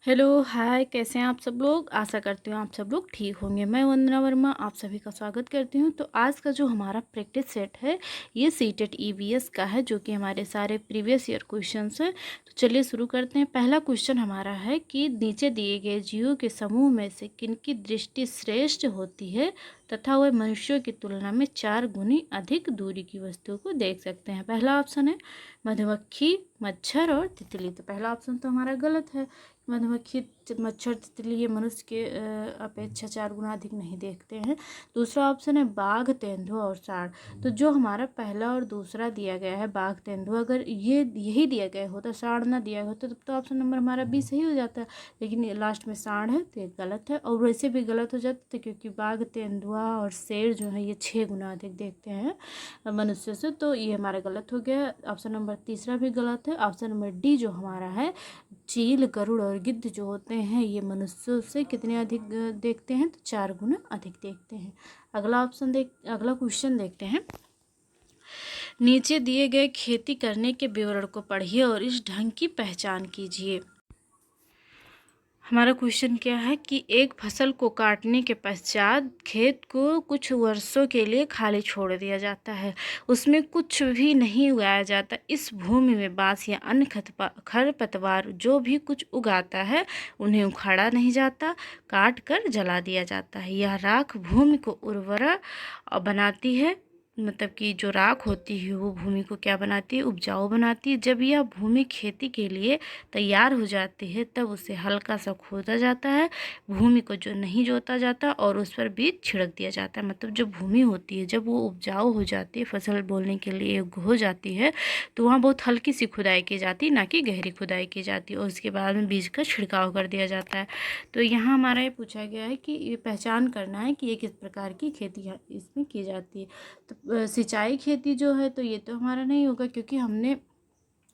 Hello hi, कैसे हैं आप सब लोग। आशा करती हूँ आप सब लोग ठीक होंगे। मैं वंदना वर्मा आप सभी का स्वागत करती हूँ। तो आज का जो हमारा प्रैक्टिस सेट है ये सीटेट ईवीएस का है, जो कि हमारे सारे प्रीवियस ईयर क्वेश्चंस हैं। तो चलिए शुरू करते हैं। पहला क्वेश्चन हमारा है कि नीचे दिए गए जीवों के समूह में से किनकी दृष्टि श्रेष्ठ होती है तथा वह मनुष्यों की तुलना में 4 गुनी अधिक दूरी की वस्तुओं को देख सकते हैं। पहला ऑप्शन है मधुमक्खी, मच्छर और तितली। तो पहला ऑप्शन तो हमारा गलत है। मधुमक्खी, मच्छर, तितली ये मनुष्य के अपेक्षा 4 गुना अधिक नहीं देखते हैं। दूसरा ऑप्शन है बाघ, तेंदुआ और सांड। तो जो हमारा पहला और दूसरा दिया गया है बाघ, तेंदुआ, अगर ये यही दिया गया होता, सांड ना दिया होता, तब तो ऑप्शन नंबर हमारा बी सही हो जाता है। लेकिन ये लास्ट में सांड है तो ये गलत है, और वैसे भी गलत हो जाता क्योंकि बाघ, तेंदुआ और शेर जो है ये 6 गुना अधिक देखते हैं मनुष्य से। तो ये हमारा गलत हो गया। ऑप्शन नंबर तीसरा भी गलत है। ऑप्शन नंबर डी जो हमारा है चील, गरुड़ और गिद्ध जो होते हैं ये मनुष्यों से कितने अधिक देखते हैं, तो 4 गुना अधिक देखते हैं। अगला क्वेश्चन देखते हैं। नीचे दिए गए खेती करने के विवरण को पढ़िए और इस ढंग की पहचान कीजिए। हमारा क्वेश्चन क्या है कि एक फसल को काटने के पश्चात खेत को कुछ वर्षों के लिए खाली छोड़ दिया जाता है, उसमें कुछ भी नहीं उगाया जाता। इस भूमि में बांस या अन्य खरपतवार जो भी कुछ उगाता है उन्हें उखाड़ा नहीं जाता, काट कर जला दिया जाता है। यह राख भूमि को उर्वरा बनाती है, मतलब कि जो राख होती है वो भूमि को क्या बनाती है, उपजाऊ बनाती है। जब यह भूमि खेती के लिए तैयार हो जाती है तब उसे हल्का सा खोदा जाता है, भूमि को जो नहीं जोता जाता, और उस पर बीज छिड़क दिया जाता है। मतलब जो भूमि होती है जब वो उपजाऊ हो जाती है, फसल बोने के लिए योग्य हो जाती है, तो वहाँ बहुत हल्की सी खुदाई की जाती है, ना कि गहरी खुदाई की जाती है, और उसके बाद में बीज का छिड़काव कर दिया जाता है। तो यहाँ हमारा ये पूछा गया है कि ये पहचान करना है कि ये किस प्रकार की खेती इसमें की जाती है। तो सिंचाई खेती जो है तो ये तो हमारा नहीं होगा, क्योंकि हमने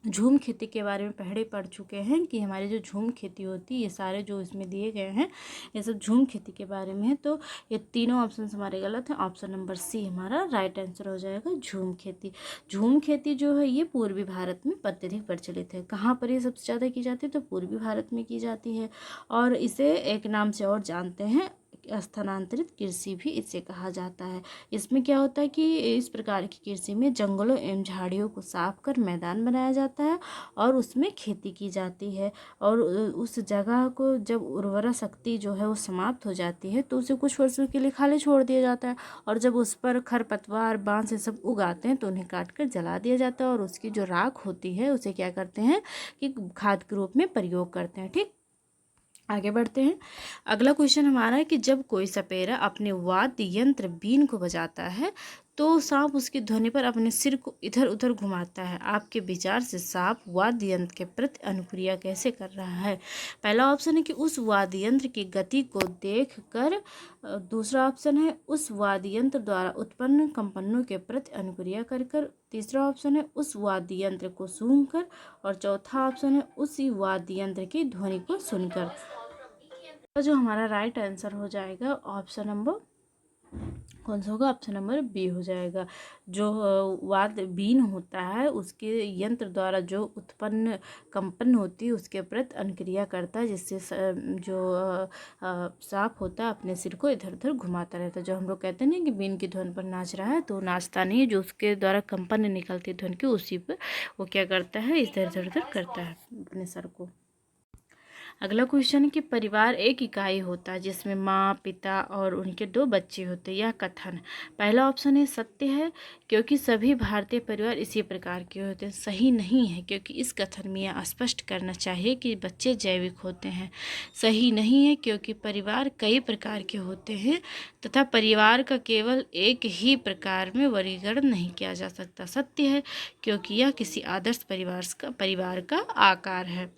झूम खेती के बारे में पहले पढ़ चुके हैं कि हमारी जो झूम खेती होती है, ये सारे जो इसमें दिए गए हैं ये सब झूम खेती के बारे में है। तो ये तीनों ऑप्शन हमारे गलत हैं। ऑप्शन नंबर सी हमारा राइट आंसर हो जाएगा, झूम खेती। झूम खेती जो है ये पूर्वी भारत में अत्यधिक प्रचलित है। कहाँ पर ये सबसे ज़्यादा की जाती है, तो पूर्वी भारत में की जाती है, और इसे एक नाम से और जानते हैं, स्थानांतरित कृषि भी इसे कहा जाता है। इसमें क्या होता है कि इस प्रकार की कृषि में जंगलों एवं झाड़ियों को साफ कर मैदान बनाया जाता है और उसमें खेती की जाती है, और उस जगह को जब उर्वरा शक्ति जो है वो समाप्त हो जाती है तो उसे कुछ वर्षों के लिए खाली छोड़ दिया जाता है, और जब उस पर खरपतवार, बांस ये सब उगाते हैं तो उन्हें काट कर जला दिया जाता है, और उसकी जो राख होती है उसे क्या करते हैं कि खाद के रूप में प्रयोग करते हैं। ठीक, आगे बढ़ते हैं। अगला क्वेश्चन हमारा है कि जब कोई सपेरा अपने वाद्य यंत्र बीन को बजाता है तो सांप उसकी ध्वनि पर अपने सिर को इधर उधर घुमाता है। आपके विचार से सांप वाद्य यंत्र के प्रति अनुक्रिया कैसे कर रहा है। पहला ऑप्शन है कि उस वाद्य यंत्र की गति को देख कर। दूसरा ऑप्शन है उस वाद्य यंत्र द्वारा उत्पन्न कंपनों के प्रति अनुक्रिया कर कर। तीसरा ऑप्शन है उस वाद्य यंत्र को सूंघकर, और चौथा ऑप्शन है उसी वाद्य यंत्र की ध्वनि को सुनकर। तो जो हमारा राइट आंसर हो जाएगा ऑप्शन नंबर कौन सा होगा, ऑप्शन नंबर बी हो जाएगा। जो वाद्य बीन होता है उसके यंत्र द्वारा जो उत्पन्न कंपन होती है उसके प्रति अनुक्रिया करता है, जिससे जो सांप होता है अपने सिर को इधर उधर घुमाता रहता है। जो हम लोग कहते हैं ना कि बीन की धुन पर नाच रहा है, तो नाचता नहीं है, जो उसके द्वारा कंपन निकलती है धुन की, उसी पर वो क्या करता है, इधर उधर करता है अपने सर को। अगला क्वेश्चन है कि परिवार एक इकाई होता है जिसमें माँ, पिता और उनके 2 बच्चे होते हैं। यह कथन पहला ऑप्शन है सत्य है, क्योंकि सभी भारतीय परिवार इसी प्रकार के होते हैं। सही नहीं है, क्योंकि इस कथन में यह स्पष्ट करना चाहिए कि बच्चे जैविक होते हैं। सही नहीं है, क्योंकि परिवार कई प्रकार के होते हैं तथा परिवार का केवल एक ही प्रकार में वर्गीकरण नहीं किया जा सकता। सत्य है, क्योंकि यह किसी आदर्श परिवार का आकार है।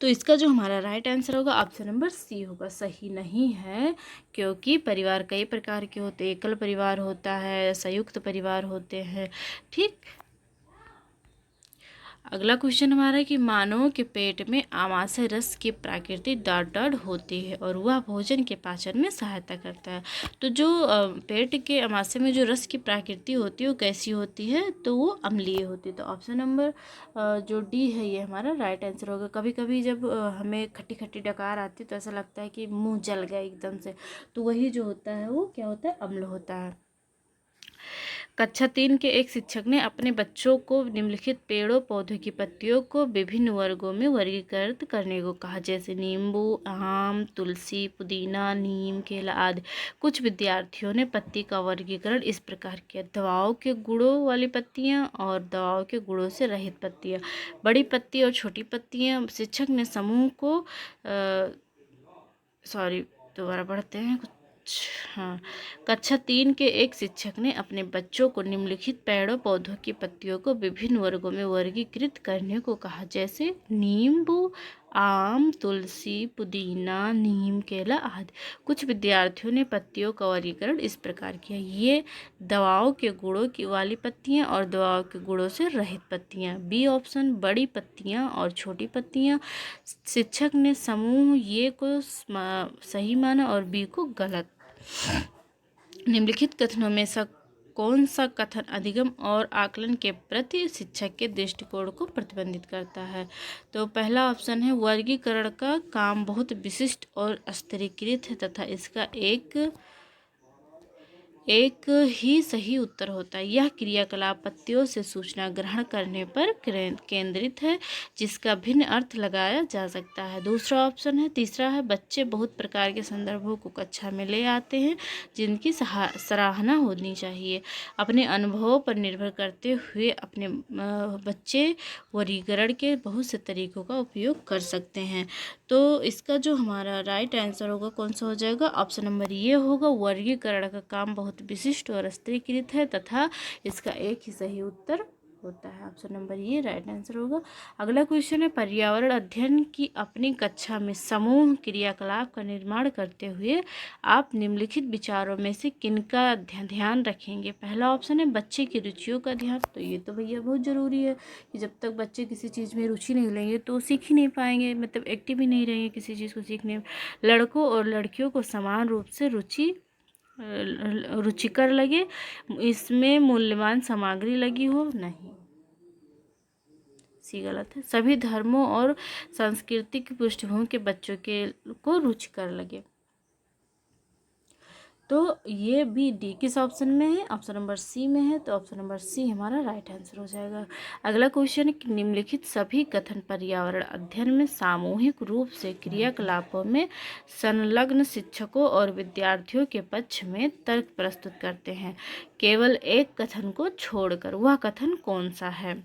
तो इसका जो हमारा राइट आंसर होगा ऑप्शन नंबर सी होगा। सही नहीं है, क्योंकि परिवार कई प्रकार के होते हैं। एकल परिवार होता है, संयुक्त परिवार होते हैं। ठीक, अगला क्वेश्चन हमारा है कि मानव के पेट में आमाशय रस की प्रकृति डॉट डॉट होती है और वह भोजन के पाचन में सहायता करता है। तो जो पेट के आमाशय में जो रस की प्रकृति होती है वो कैसी होती है, तो वो अम्लीय होती है। तो ऑप्शन नंबर जो डी है ये हमारा राइट आंसर होगा। कभी कभी जब हमें खट्टी खट्टी डकार आती है तो ऐसा लगता है कि मुंह जल गया एकदम से, तो वही जो होता है वो क्या होता है, अम्ल होता है। कक्षा 3 के एक शिक्षक ने अपने बच्चों को निम्नलिखित पेड़ों पौधों की पत्तियों को विभिन्न वर्गों में वर्गीकृत करने को कहा, जैसे नींबू, आम, तुलसी, पुदीना, नीम, केला आदि। कुछ विद्यार्थियों ने पत्ती का वर्गीकरण इस प्रकार किया: दवाओं के गुणों वाली पत्तियां और दवाओं के गुणों से रहित पत्तियां, बड़ी पत्ती और छोटी पत्तियां। शिक्षक ने समूह को दोबारा पढ़ते हैं कुछ। हाँ, कक्षा 3 के एक शिक्षक ने अपने बच्चों को निम्नलिखित पेड़ों पौधों की पत्तियों को विभिन्न वर्गों में वर्गीकृत करने को कहा, जैसे नींबू, आम, तुलसी, पुदीना, नीम, केला आदि। कुछ विद्यार्थियों ने पत्तियों का वर्गीकरण इस प्रकार किया: ये दवाओं के गुणों की वाली पत्तियां और दवाओं के गुणों से रहित पत्तियां। बी ऑप्शन, बड़ी पत्तियां और छोटी पत्तियां। शिक्षक ने समूह ये को सही माना और बी को गलत। निम्नलिखित कथनों में से कौन सा कथन अधिगम और आकलन के प्रति शिक्षक के दृष्टिकोण को प्रतिबंधित करता है? तो पहला ऑप्शन है, वर्गीकरण का काम बहुत विशिष्ट और स्तरीकृत है तथा इसका एक ही सही उत्तर होता है। यह क्रियाकलाप पत्तियों से सूचना ग्रहण करने पर केंद्रित है जिसका भिन्न अर्थ लगाया जा सकता है। दूसरा ऑप्शन है, तीसरा है, बच्चे बहुत प्रकार के संदर्भों को कक्षा में ले आते हैं जिनकी सराहना होनी चाहिए। अपने अनुभवों पर निर्भर करते हुए अपने बच्चे वर्गीकरण के बहुत से तरीकों का उपयोग कर सकते हैं। तो इसका जो हमारा राइट आंसर होगा कौन सा हो जाएगा, ऑप्शन नंबर ये होगा। वर्गीकरण का काम बहुत विशिष्ट और स्तरीकृत है तथा इसका एक ही सही उत्तर होता है। ऑप्शन नंबर ये राइट आंसर होगा। अगला क्वेश्चन है, पर्यावरण अध्ययन की अपनी कक्षा में समूह क्रियाकलाप का निर्माण करते हुए आप निम्नलिखित विचारों में से किनका ध्यान रखेंगे? पहला ऑप्शन है, बच्चे की रुचियों का ध्यान। तो ये तो भैया बहुत ज़रूरी है कि जब तक बच्चे किसी चीज़ में रुचि नहीं लेंगे तो सीख ही नहीं पाएंगे, मतलब एक्टिव ही नहीं रहेंगे किसी चीज़ को सीखने में। लड़कों और लड़कियों को समान रूप से रुचिकर लगे, इसमें मूल्यवान सामग्री लगी हो नहीं, सी गलत है। सभी धर्मों और सांस्कृतिक पृष्ठभूमि के बच्चों के को रुचिकर लगे। तो ये बी डी किस ऑप्शन में है, ऑप्शन नंबर सी में है। तो ऑप्शन नंबर सी हमारा राइट आंसर हो जाएगा। अगला क्वेश्चन है कि निम्नलिखित सभी कथन पर्यावरण अध्ययन में सामूहिक रूप से क्रियाकलापों में संलग्न शिक्षकों और विद्यार्थियों के पक्ष में तर्क प्रस्तुत करते हैं, केवल एक कथन को छोड़कर। वह कथन कौन सा है?